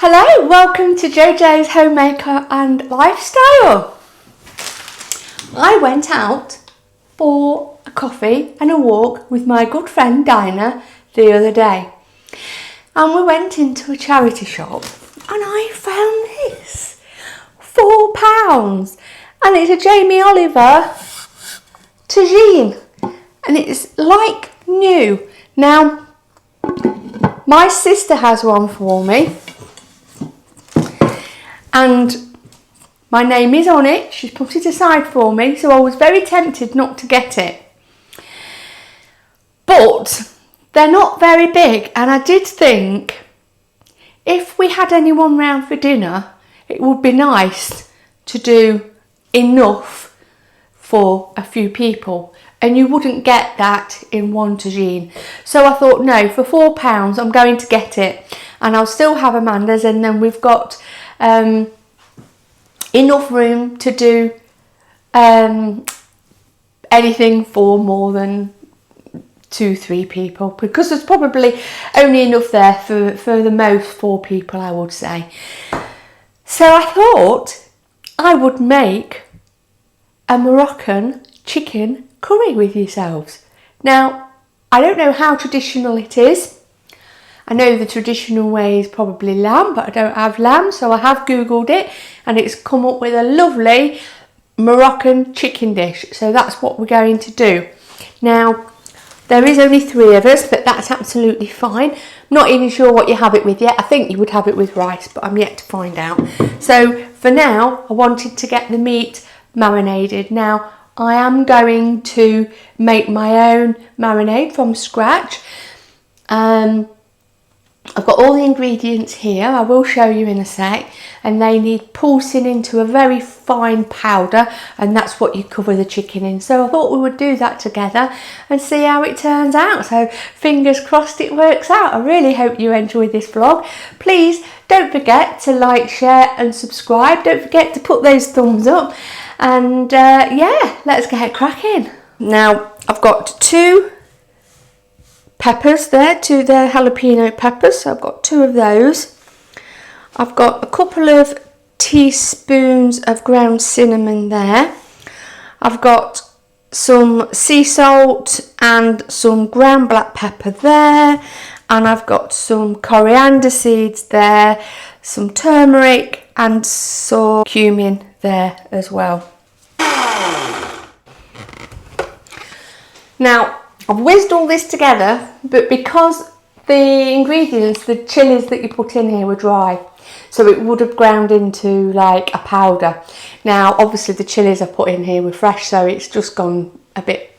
Hello, welcome to JoJo's Homemaker and Lifestyle. I went out for a coffee and a walk with my good friend Dinah the other day, and we went into a charity shop and I found this £4 and it's a Jamie Oliver Tagine and it's like new. Now my sister has one for me and my name is on it. She's put it aside for me, so I was very tempted not to get it. But they're not very big, and I did think if we had anyone round for dinner, it would be nice to do enough for a few people, and you wouldn't get that in one tagine. So I thought, no, for £4 I'm going to get it, and I'll still have Amanda's, and then we've got enough room to do anything for more than 2-3 people, because there's probably only enough there for the most 4 people, I would say. So I thought I would make a Moroccan chicken curry with yourselves. Now, I don't know how traditional it is. I know the traditional way is probably lamb, but I don't have lamb, so I have Googled it and it's come up with a lovely Moroccan chicken dish. So that's what we're going to do. Now, there is only 3 of us, but that's absolutely fine. Not even sure what you have it with yet. I think you would have it with rice, but I'm yet to find out. So for now, I wanted to get the meat marinated. Now, I am going to make my own marinade from scratch. I've got all the ingredients here, I will show you in a sec, and they need pulsing into a very fine powder, and that's what you cover the chicken in. So I thought we would do that together and see how it turns out. So fingers crossed it works out. I really hope you enjoyed this vlog. Please don't forget to like, share and subscribe. Don't forget to put those thumbs up, and yeah, let's get cracking. Now I've got 2 peppers there, the jalapeno peppers, so I've got 2 of those. I've got a couple of teaspoons of ground cinnamon there. I've got some sea salt and some ground black pepper there, and I've got some coriander seeds there, some turmeric and some cumin there as well. Now I've whizzed all this together, but because the ingredients, the chilies that you put in here were dry, so it would have ground into like a powder. Now obviously the chilies I put in here were fresh, so it's just gone a bit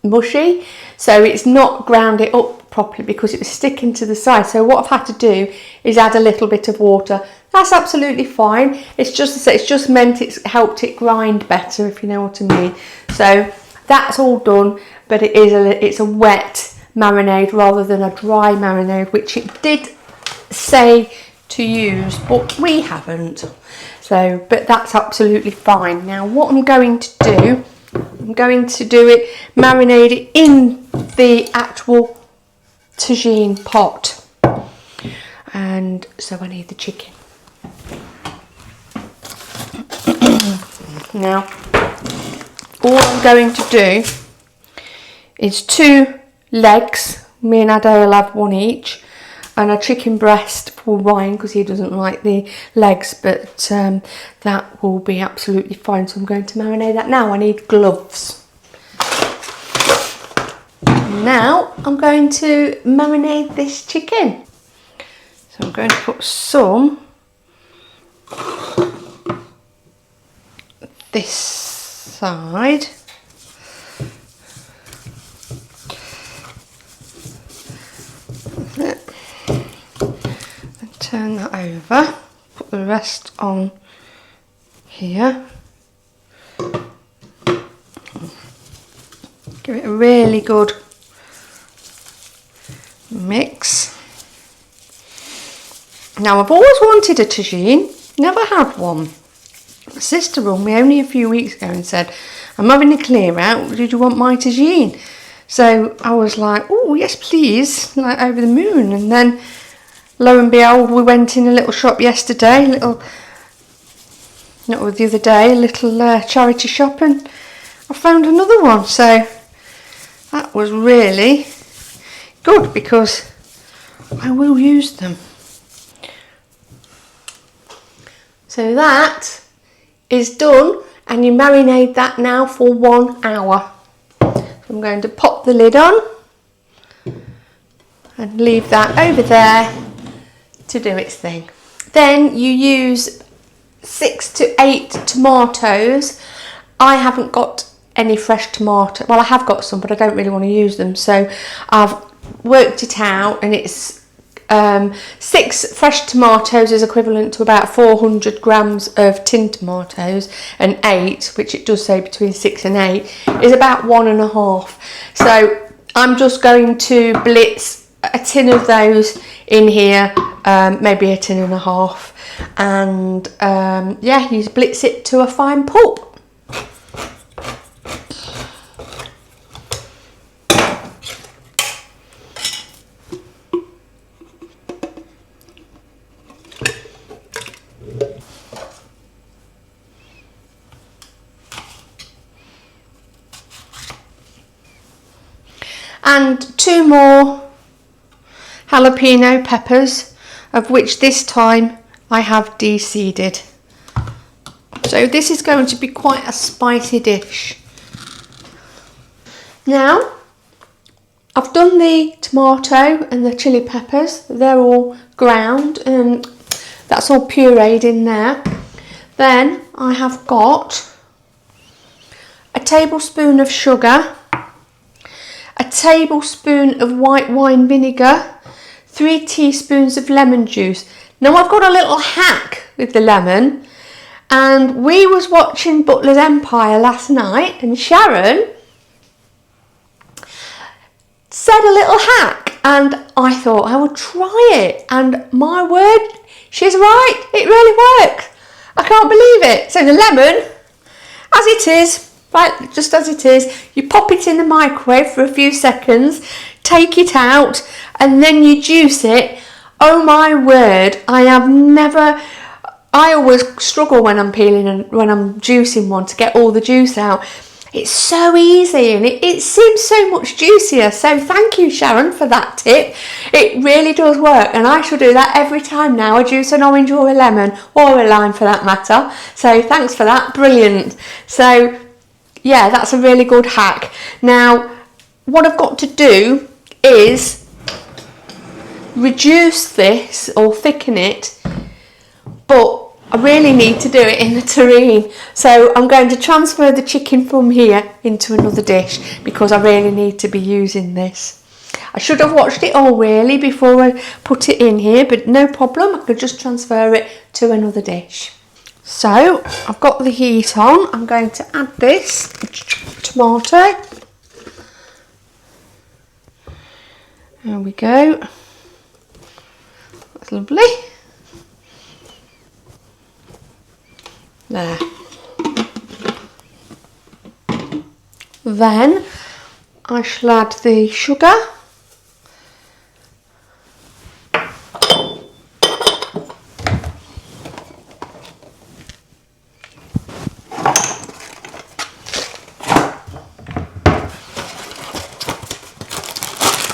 mushy, so it's not ground it up properly because it was sticking to the side. So what I've had to do is add a little bit of water. That's absolutely fine. It's just meant it's helped it grind better, if you know what I mean. So that's all done, but it's a wet marinade rather than a dry marinade, which it did say to use, but we haven't. So, but that's absolutely fine. Now what I'm going to do, marinate it in the actual tagine pot. And so I need the chicken. Now, all I'm going to do is 2 legs. Me and Ado will have 1 each, and a chicken breast for Ryan because he doesn't like the legs, but that will be absolutely fine. So I'm going to marinate that now. I need gloves. Now I'm going to marinate this chicken. So I'm going to put some this side. And turn that over, put the rest on here. Give it a really good mix. Now I've always wanted a tagine, never had one. My sister rang me only a few weeks ago and said, I'm having a clear out, did you want my tagine? So I was like, oh yes please, like over the moon. And then lo and behold, we went in a little shop yesterday, a little charity shop, and I found another one. So that was really good because I will use them. So that is done, and you marinate that now for 1 hour. I'm going to pop the lid on and leave that over there to do its thing. Then you use 6 to 8 tomatoes. I haven't got any fresh tomato. Well, I have got some, but I don't really want to use them. So I've worked it out, and it's 6 fresh tomatoes is equivalent to about 400 grams of tin tomatoes, and 8, which it does say between 6 and 8, is about 1.5. So I'm just going to blitz a tin of those in here, maybe a tin and a half, and yeah, you blitz it to a fine pulp. And 2 more jalapeno peppers, of which this time I have de-seeded. So this is going to be quite a spicy dish. Now, I've done the tomato and the chili peppers. They're all ground and that's all pureed in there. Then I have got a tablespoon of sugar, a tablespoon of white wine vinegar, 3 teaspoons of lemon juice. Now I've got a little hack with the lemon, and we was watching Butler's Empire last night, and Sharon said a little hack, and I thought I would try it, and my word, she's right, it really works. I can't believe it. So the lemon, as it is, right, just as it is, you pop it in the microwave for a few seconds, take it out, and then you juice it. Oh my word, I always struggle when I'm peeling and when I'm juicing one to get all the juice out. It's so easy, and it seems so much juicier. So thank you, Sharon, for that tip. It really does work, and I shall do that every time now I juice an orange or a lemon, or a lime for that matter. So thanks for that, brilliant. So yeah, that's a really good hack. Now, what I've got to do is reduce this or thicken it, but I really need to do it in the tureen. So I'm going to transfer the chicken from here into another dish because I really need to be using this. I should have watched it all really before I put it in here, but no problem, I could just transfer it to another dish. So I've got the heat on. I'm going to add this tomato. There we go. That's lovely. There. Then I shall add the sugar.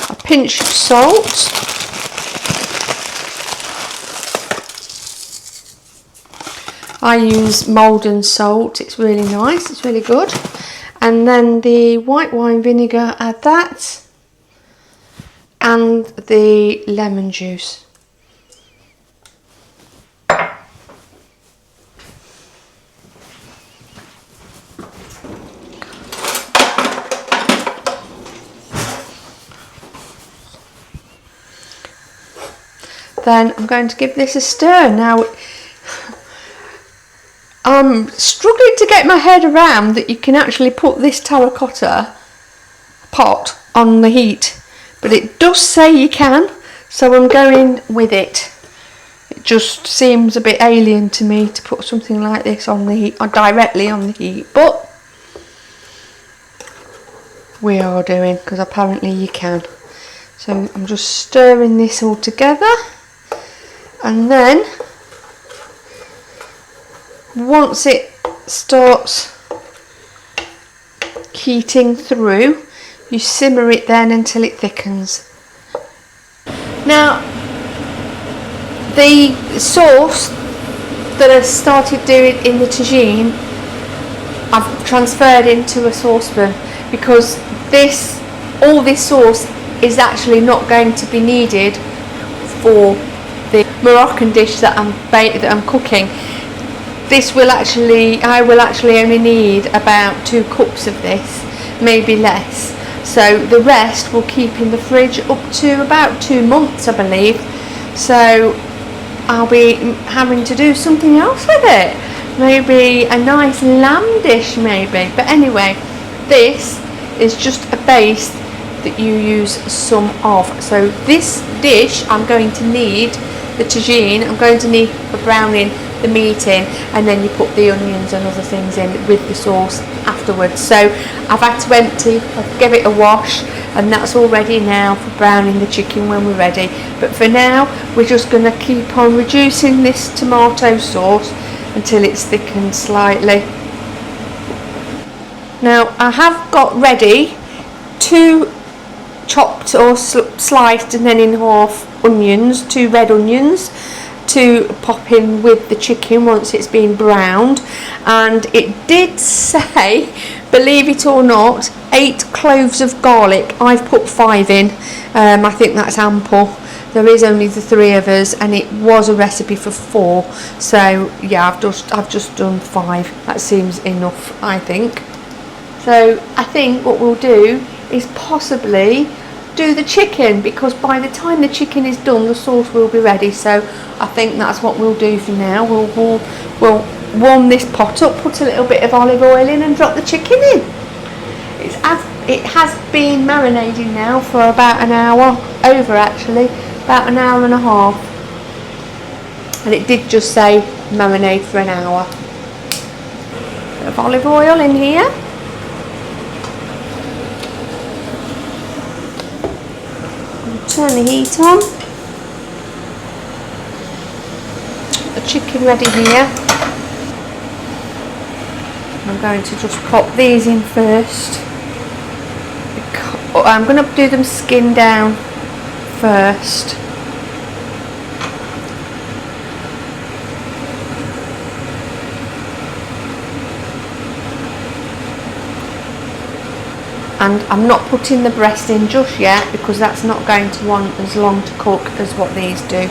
A pinch of salt. I use Maldon salt, it's really nice, it's really good. And then the white wine vinegar, add that. And the lemon juice. Then I'm going to give this a stir. Now, I'm struggling to get my head around that you can actually put this terracotta pot on the heat, but it does say you can, so I'm going with it. It just seems a bit alien to me to put something like this on the heat, or directly on the heat, but we are doing, because apparently you can. So I'm just stirring this all together. And then once it starts heating through, you simmer it then until it thickens. Now the sauce that I started doing in the tagine, I've transferred into a saucepan, because all this sauce is actually not going to be needed for the Moroccan dish that I'm cooking. I will actually only need about 2 cups of this, maybe less. So the rest will keep in the fridge up to about 2 months, I believe. So I'll be having to do something else with it. Maybe a nice lamb dish maybe. But anyway, this is just a base that you use some of. So this dish I'm going to need, the tagine, I'm going to need for browning the meat in, and then you put the onions and other things in with the sauce afterwards. So I've had to empty, I've give it a wash, and that's all ready now for browning the chicken when we're ready. But for now, we're just going to keep on reducing this tomato sauce until it's thickened slightly. Now I have got ready 2 chopped or sliced and then in half onions, 2 red onions, to pop in with the chicken once it's been browned. And it did say, believe it or not, 8 cloves of garlic. I've put 5 in. I think that's ample. There is only the 3 of us, and it was a recipe for 4. So yeah, I've just done 5. That seems enough, I think. So I think what we'll do is possibly do the chicken, because by the time the chicken is done, the sauce will be ready. So I think that's what we'll do for now. We'll warm this pot up, put a little bit of olive oil in, and drop the chicken in. It has been marinating now for about an hour, over actually, about an hour and a half. And it did just say marinate for an hour. Bit of olive oil in here. Turn the heat on. The chicken ready here. I'm going to just pop these in first. I'm going to do them skin down first. And I'm not putting the breast in just yet, because that's not going to want as long to cook as what these do.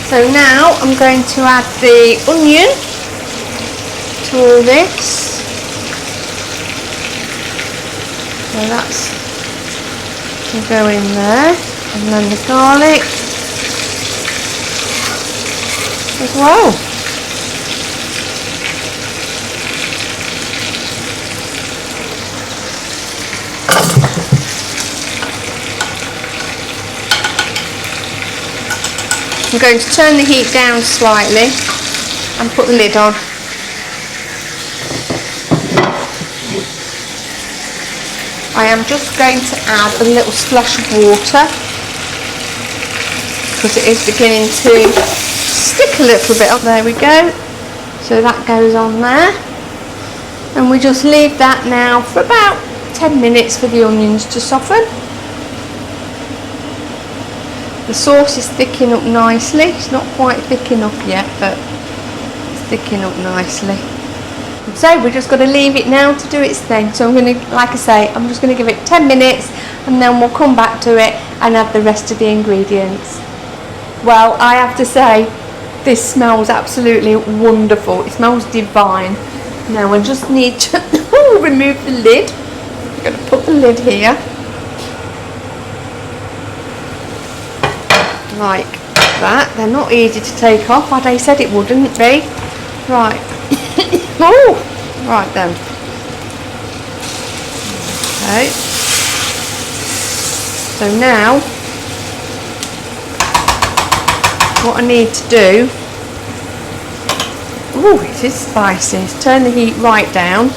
So now I'm going to add the onion to all this. So that's will go in there, and then the garlic as well. I'm going to turn the heat down slightly and put the lid on. I am just going to add a little splash of water, because it is beginning to stick a little bit. Oh, there we go. So that goes on there. And we just leave that now for about 10 minutes for the onions to soften. The sauce is thickening up nicely. It's not quite thick enough yet, but it's thickening up nicely. So we're just going to leave it now to do its thing. So I'm going to, like I say, I'm just going to give it 10 minutes, and then we'll come back to it and add the rest of the ingredients. Well, I have to say, This smells absolutely wonderful. It smells divine. Now I just need to remove the lid. I'm going to put the lid here. Like that. They're not easy to take off. Ade said it wouldn't be. Right. Oh, right then. Okay. So now, what I need to do, oh, it is spicy, is turn the heat right down.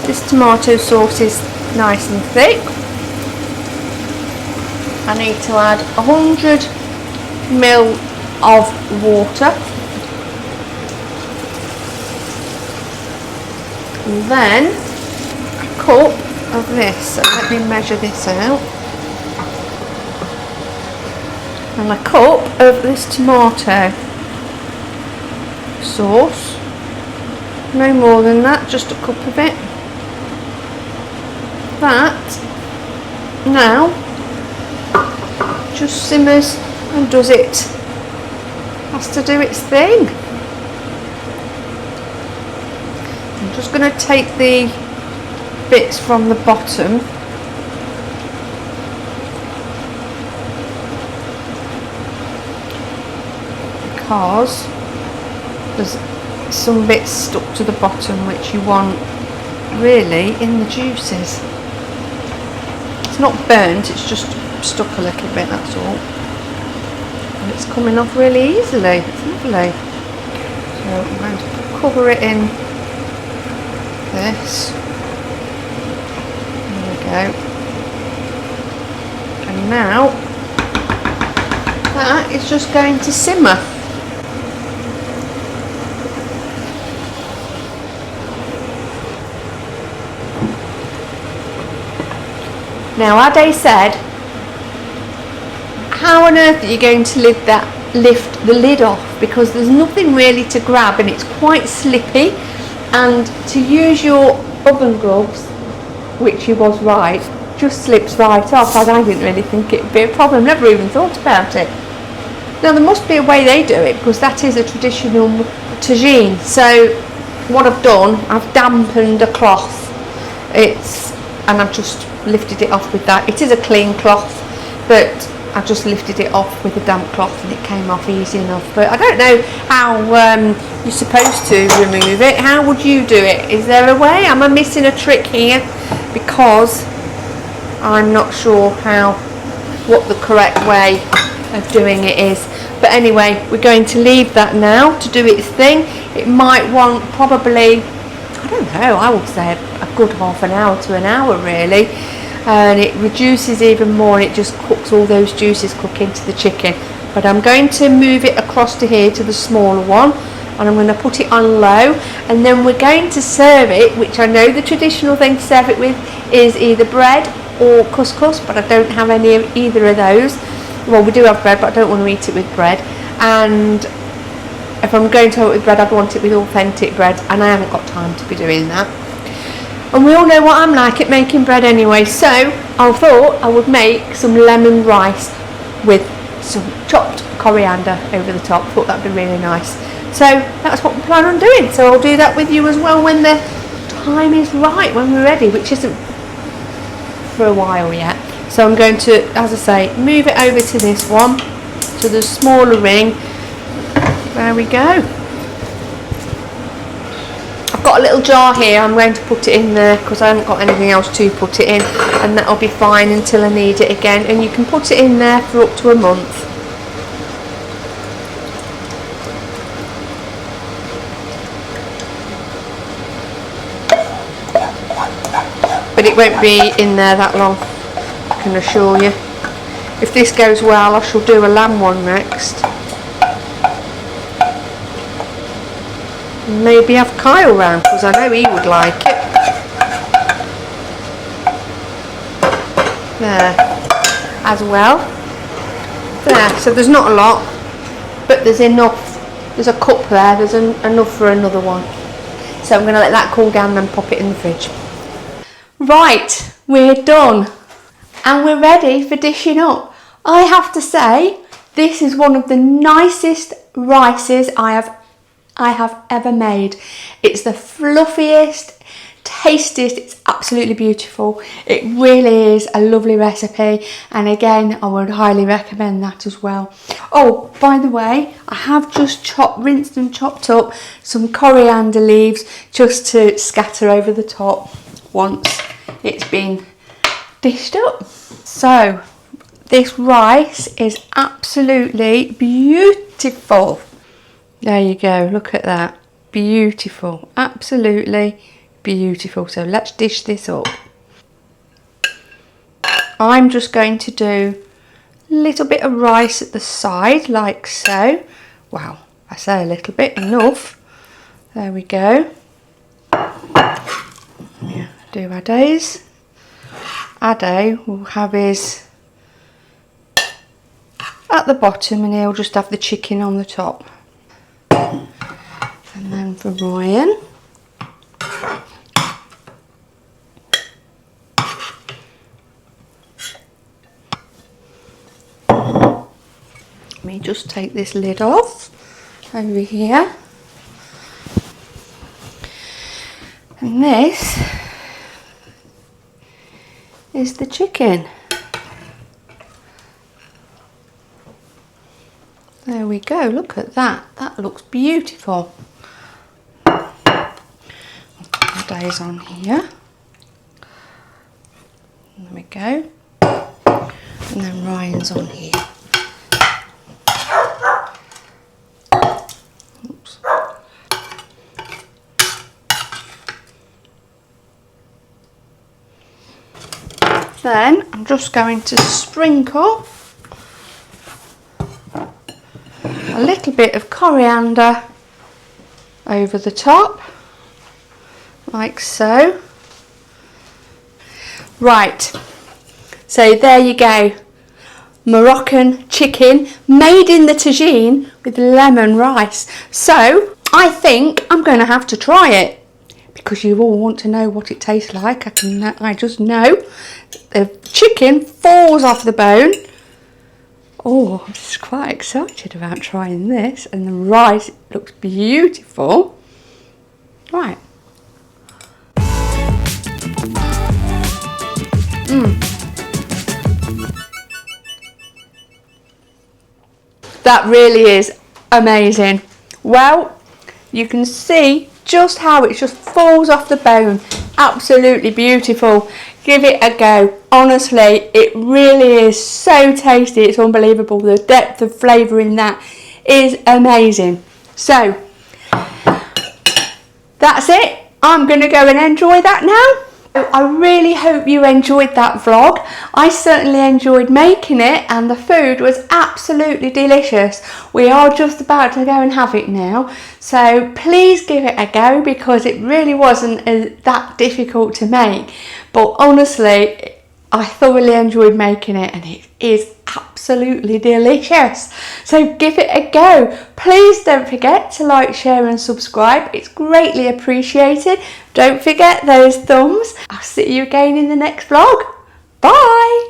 This tomato sauce is nice and thick. I need to add 100 ml of water. And then a cup of this. So let me measure this out. And a cup of this tomato sauce. No more than that, just a cup of it. That now just simmers and does it. Has to do its thing. I'm just going to take the bits from the bottom. Because there's some bits stuck to the bottom which you want really in the juices. It's not burnt, it's just stuck a little bit, that's all. And it's coming off really easily. It's lovely. So I'm going to cover it in this. There we go. And now that is just going to simmer. Now Ade said, how on earth are you going to lift the lid off, because there's nothing really to grab and it's quite slippy, and to use your oven gloves, which he was right, just slips right off. I didn't really think it would be a problem, never even thought about it. Now there must be a way they do it, because that is a traditional tagine. So what I've done, I've dampened a cloth, and I've just lifted it off with that. It is a clean cloth, but I just lifted it off with a damp cloth and it came off easy enough. But I don't know how you're supposed to remove it. How would you do it? Is there a way? Am I missing a trick here? Because I'm not sure what the correct way of doing it is. But anyway, we're going to leave that now to do its thing. It might want probably, I don't know, I would say a good half an hour to an hour really. And it reduces even more, and it just cooks, all those juices cook into the chicken. But I'm going to move it across to here to the smaller one, and I'm going to put it on low, and then we're going to serve it, which I know the traditional thing to serve it with is either bread or couscous, but I don't have any of either of those. Well, we do have bread, but I don't want to eat it with bread. And if I'm going to have it with bread, I'd want it with authentic bread, and I haven't got time to be doing that. And we all know what I'm like at making bread anyway, so I thought I would make some lemon rice with some chopped coriander over the top. Thought that'd be really nice. So that's what we plan on doing. So I'll do that with you as well when the time is right, when we're ready, which isn't for a while yet. So I'm going to, as I say, move it over to this one, to the smaller ring. There we go. I've got a little jar here, I'm going to put it in there because I haven't got anything else to put it in, and that'll be fine until I need it again. And you can put it in there for up to a month. But it won't be in there that long, I can assure you. If this goes well, I shall do a lamb one next. Maybe have Kyle round, because I know he would like it. There, as well. There, so there's not a lot, but there's enough. There's a cup there, there's enough for another one. So I'm going to let that cool down and then pop it in the fridge. Right, we're done. And we're ready for dishing up. I have to say, This is one of the nicest rices I have ever made. It's the fluffiest, tastiest, it's absolutely beautiful. It really is a lovely recipe, and again I would highly recommend that as well. Oh, by the way, I have just rinsed and chopped up some coriander leaves just to scatter over the top once it's been dished up. So this rice is absolutely beautiful. There you go, look at that. Beautiful, absolutely beautiful. So let's dish this up. I'm just going to do a little bit of rice at the side, like so. Wow, I say a little bit, enough. There we go. Yeah, do Ade's. Ade will have his at the bottom, and he'll just have the chicken on the top. And then for Ryan, let me just take this lid off over here, and this is the chicken. There we go, look at that, that looks beautiful. Days on here. There we go. And then Ryan's on here. Oops. Then I'm just going to sprinkle a little bit of coriander over the top, like so. Right, so there you go, Moroccan chicken made in the Tagine with lemon rice. So I think I'm going to have to try it, because you all want to know what it tastes like. I just know the chicken falls off the bone. Oh, I'm just quite excited about trying this, and the rice looks beautiful. Right. That really is amazing. Well, you can see just how it just falls off the bone. Absolutely beautiful. Give it a go. Honestly, it really is so tasty. It's unbelievable. The depth of flavour in that is amazing. So that's it. I'm going to go and enjoy that now. I really hope you enjoyed that vlog. I certainly enjoyed making it, and the food was absolutely delicious. We are just about to go and have it now, so please give it a go, because it really wasn't that difficult to make. But honestly, I thoroughly enjoyed making it, and it is absolutely delicious. So give it a go. Please don't forget to like, share and subscribe. It's greatly appreciated. Don't forget those thumbs. I'll see you again in the next vlog. Bye.